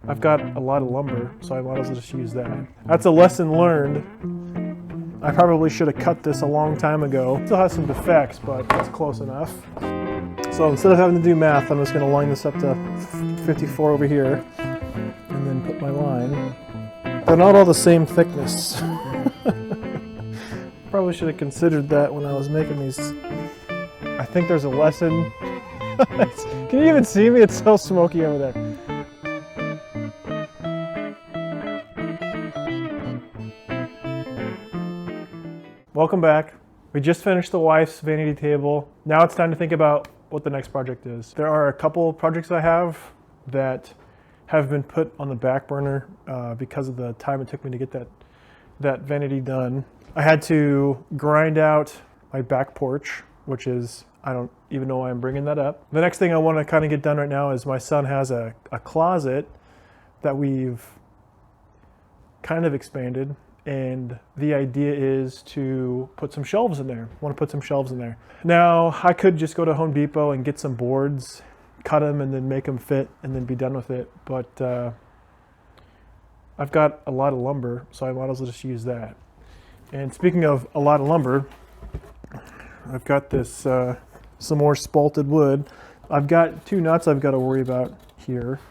I've got a lot of lumber, so I might as well just use that. That's a lesson learned. I probably should have cut this a long time ago. Still has some defects, but that's close enough. So instead of having to do math, I'm just going to line this up to 54 over here, and then put my line. They're not all the same thickness. Probably should have considered that when I was making these. I think there's a lesson. Can you even see me? It's so smoky over there. Welcome back. We just finished the wife's vanity table. Now it's time to think about what the next project is. There are a couple of projects I have that have been put on the back burner because of the time it took me to get that vanity done. I had to grind out my back porch, which is, I don't even know why I'm bringing that up. The next thing I want to kind of get done right now is my son has a closet that we've kind of expanded, and the idea is to put some shelves in there. I want to put some shelves in there. Now, I could just go to Home Depot and get some boards, cut them, and then make them fit, and then be done with it. But I've got a lot of lumber, so I might as well just use that. And speaking of a lot of lumber, I've got this some more spalted wood. I've got two nuts I've got to worry about here.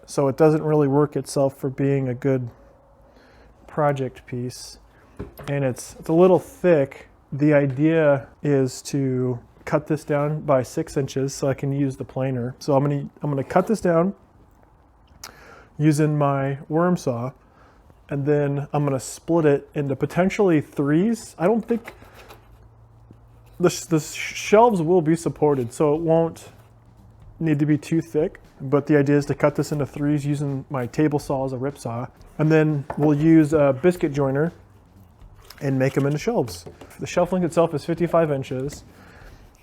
So it doesn't really work itself for being a good project piece. And it's a little thick. The idea is to cut this down by 6 inches so I can use the planer. So I'm gonna cut this down using my worm saw, and then I'm gonna split it into potentially 3s. I don't think the shelves will be supported, so it won't need to be too thick, but the idea is to cut this into 3s using my table saw as a rip saw, and then we'll use a biscuit joiner and make them into shelves. The shelf length itself is 55 inches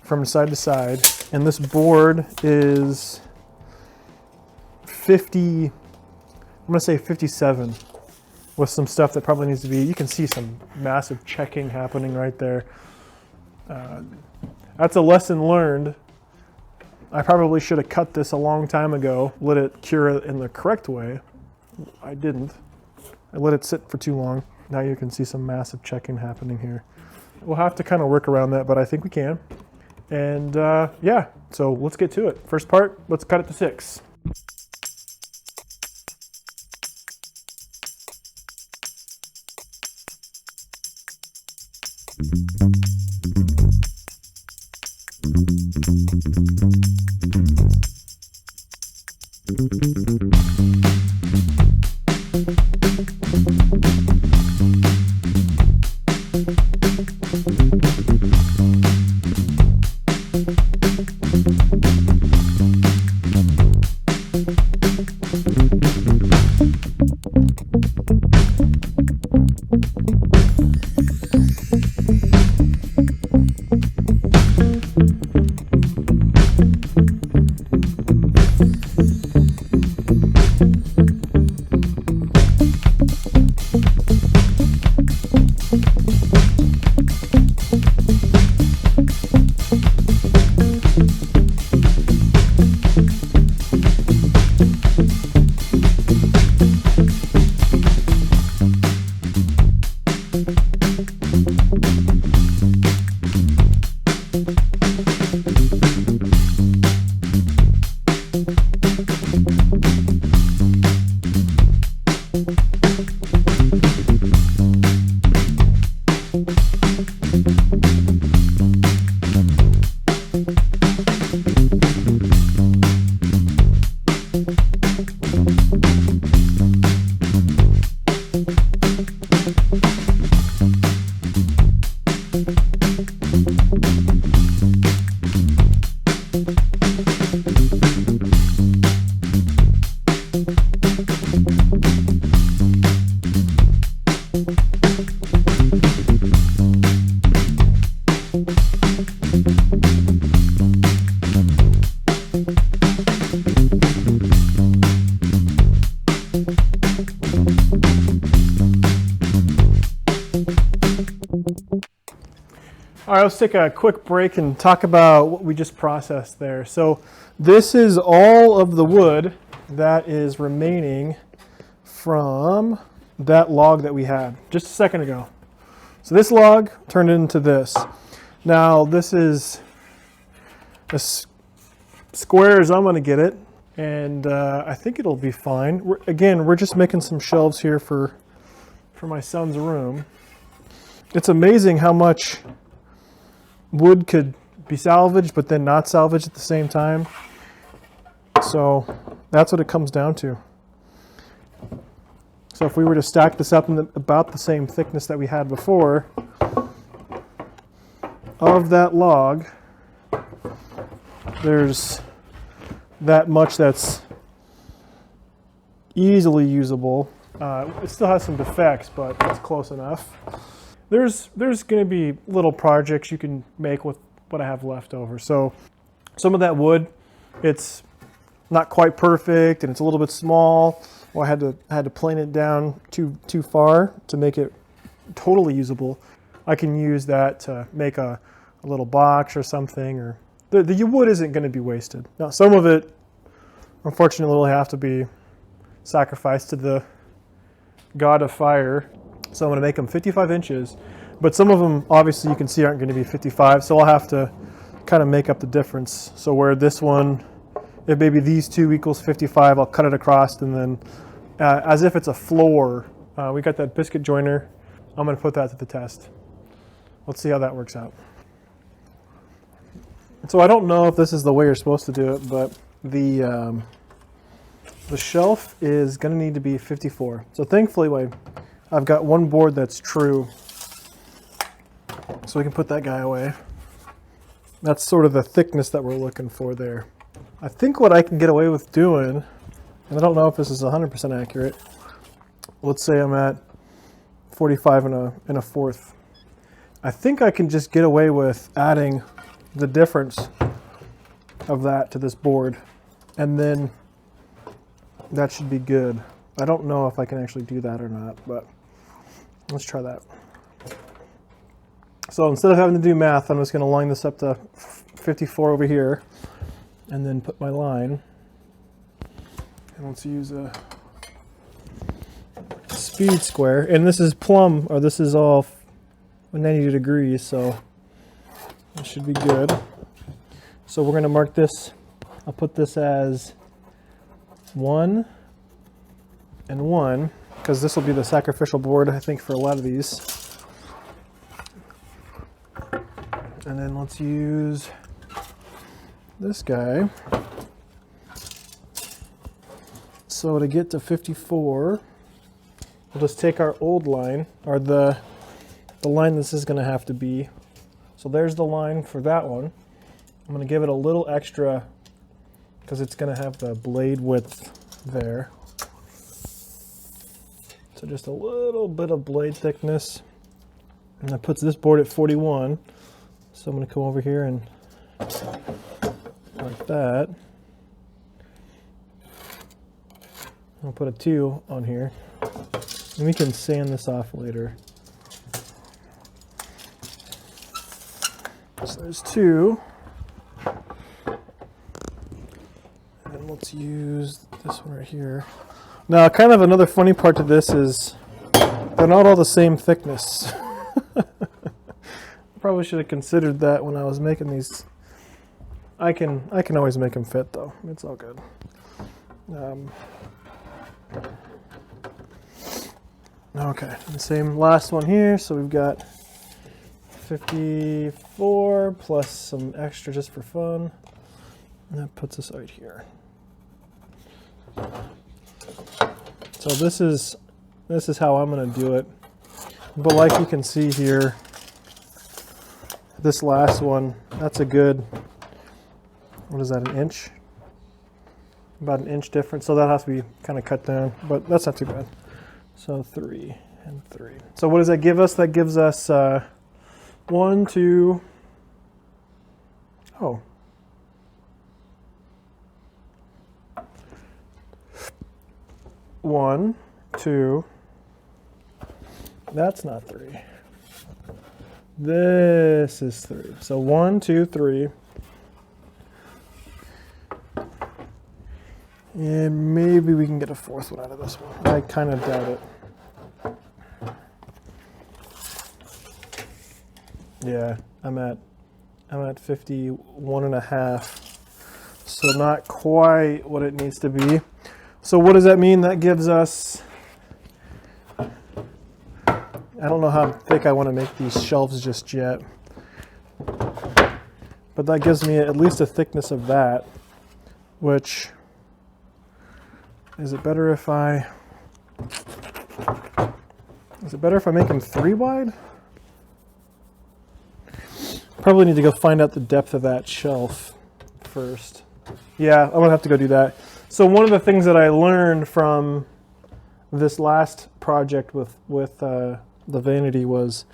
from side to side, and this board is 50, I'm gonna say 57, with some stuff that probably needs to be, you can see some massive checking happening right there. That's a lesson learned. I probably should have cut this a long time ago, let it cure in the correct way. I didn't. I let it sit for too long. Now you can see some massive checking happening here. We'll have to kind of work around that, but I think we can. And yeah, so let's get to it. First part, let's cut it to 6. All right, let's take a quick break and talk about what we just processed there. So this is all of the wood that is remaining from that log that we had just a second ago. So this log turned into this. Now this is as square as I'm going to get it, and I think it'll be fine. We're just making some shelves here for my son's room. It's amazing how much wood could be salvaged but then not salvaged at the same time. So that's what it comes down to. So if we were to stack this up in about the same thickness that we had before, of that log, there's that much that's easily usable. It still has some defects, but it's close enough. There's going to be little projects you can make with what I have left over. So some of that wood, it's not quite perfect and it's a little bit small. Well, I had to plane it down too far to make it totally usable. I can use that to make a little box or something, or the wood isn't going to be wasted. Now, some of it, unfortunately, will have to be sacrificed to the god of fire. So I'm going to make them 55 inches, but some of them, obviously, you can see aren't going to be 55, so I'll have to kind of make up the difference. So where this one, if maybe these two equals 55, I'll cut it across, and then as if it's a floor, we got that biscuit joiner. I'm going to put that to the test. Let's see how that works out. So I don't know if this is the way you're supposed to do it, but the shelf is going to need to be 54. So thankfully, I've got one board that's true, so we can put that guy away. That's sort of the thickness that we're looking for there. I think what I can get away with doing, and I don't know if this is 100% accurate, let's say I'm at 45 and a fourth. I think I can just get away with adding the difference of that to this board, and then that should be good. I don't know if I can actually do that or not, but let's try that. So instead of having to do math, I'm just going to line this up to 54 over here, and then put my line. And let's use a speed square. And this is plumb, or this is all 90 degrees, so it should be good. So we're going to mark this. I'll put this as 1 and 1, because this will be the sacrificial board, I think, for a lot of these. And then let's use this guy. So to get to 54, we'll just take our old line, or the line this is going to have to be. So there's the line for that one. I'm going to give it a little extra because it's going to have the blade width there. So just a little bit of blade thickness. And that puts this board at 41. So I'm going to come over here and like that. I'll put a 2 on here. And we can sand this off later. So there's 2. And then let's use this one right here. Now, kind of another funny part to this is they're not all the same thickness. Probably should have considered that when I was making these. I can always make them fit though. It's all good. Okay, the same last one here. So we've got 54 plus some extra just for fun. And that puts us right here. So this is how I'm going to do it. But like you can see here, this last one, that's a good, what is that, an inch? About an inch difference. So that has to be kind of cut down, but that's not too bad. So 3 and 3. So what does that give us? That gives us 1, 2, oh. One, 2, that's not 3. This is 3. So 1, 2, 3. And maybe we can get a fourth one out of this one. I kind of doubt it. Yeah, I'm at 51 and a half. So not quite what it needs to be. So what does that mean? That gives us, I don't know how thick I want to make these shelves just yet, but that gives me at least a thickness of that, which, is it better if I make them 3 wide? Probably need to go find out the depth of that shelf first. Yeah, I'm gonna have to go do that. So one of the things that I learned from this last project with the Vanity was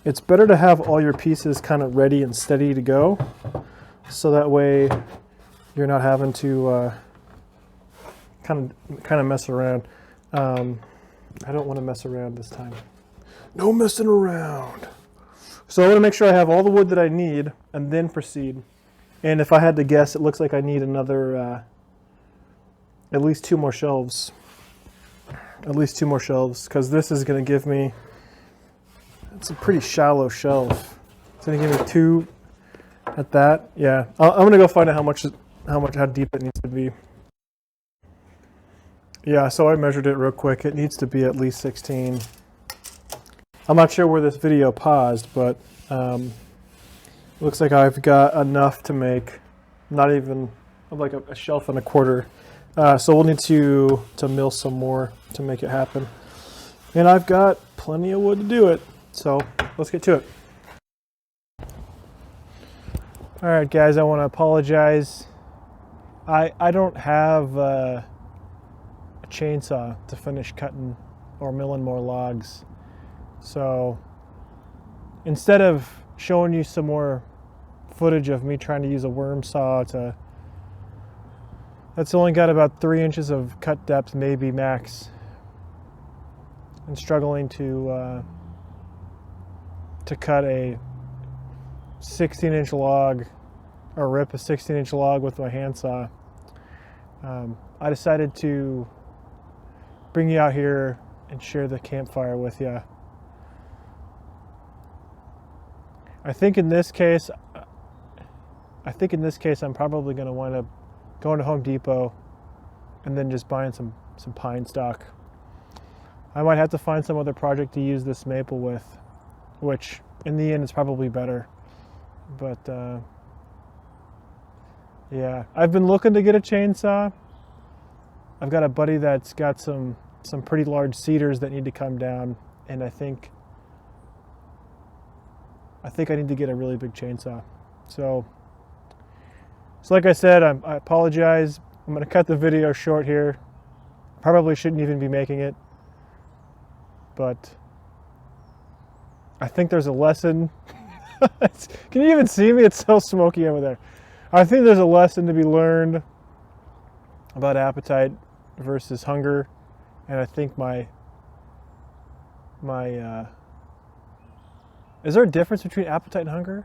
it's better to have all your pieces kind of ready and steady to go, so that way you're not having to kind of mess around. I don't want to mess around this time. No messing around. So I want to make sure I have all the wood that I need and then proceed. And if I had to guess, it looks like I need another at least 2 more shelves. At least 2 more shelves, because this is going to give me, it's a pretty shallow shelf. It's going to give me 2 at that. Yeah, I'm going to go find out how deep it needs to be. Yeah, so I measured it real quick. It needs to be at least 16. I'm not sure where this video paused, but looks like I've got enough to make not even like a shelf and a quarter. So we'll need to mill some more to make it happen. And I've got plenty of wood to do it. So let's get to it. All right, guys, I want to apologize. I don't have a chainsaw to finish cutting or milling more logs. So instead of showing you some more footage of me trying to use a worm saw that's only got about 3 inches of cut depth, maybe max, and struggling to cut a 16-inch log or rip a 16-inch log with my handsaw, I decided to bring you out here and share the campfire with you. I think in this case I'm probably going to wind up going to Home Depot and then just buying some pine stock. I might have to find some other project to use this maple with, which in the end is probably better. But yeah, I've been looking to get a chainsaw. I've got a buddy that's got some pretty large cedars that need to come down, and I think I need to get a really big chainsaw. So like I said, I apologize. I'm going to cut the video short here. Probably shouldn't even be making it, but I think there's a lesson. Can you even see me? It's so smoky over there. I think there's a lesson to be learned about appetite versus hunger, and I think is there a difference between appetite and hunger?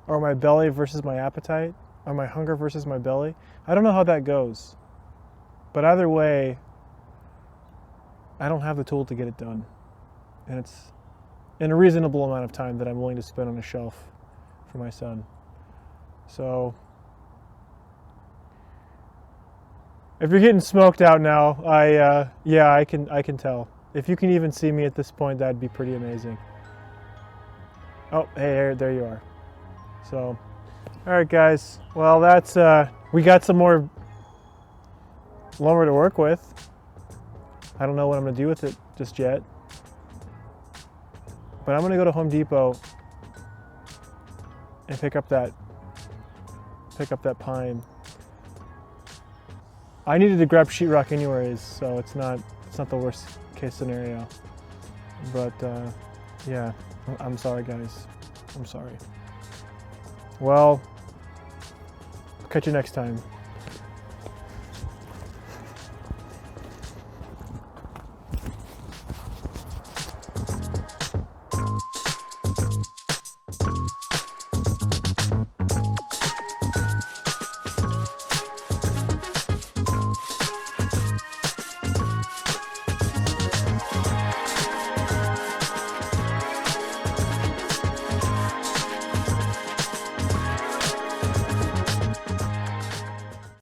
Or my belly versus my appetite? Or my hunger versus my belly? I don't know how that goes. But either way, I don't have the tool to get it done. And it's in a reasonable amount of time that I'm willing to spend on a shelf for my son. So if you're getting smoked out now, I can tell. If you can even see me at this point, that'd be pretty amazing. Oh, hey, there you are. So, all right, guys. Well, that's we got some more lumber to work with. I don't know what I'm gonna do with it just yet, but I'm gonna go to Home Depot and pick up that pine. I needed to grab sheetrock anyways, so it's not the worst case scenario. But yeah, I'm sorry, guys. I'm sorry. Well, catch you next time.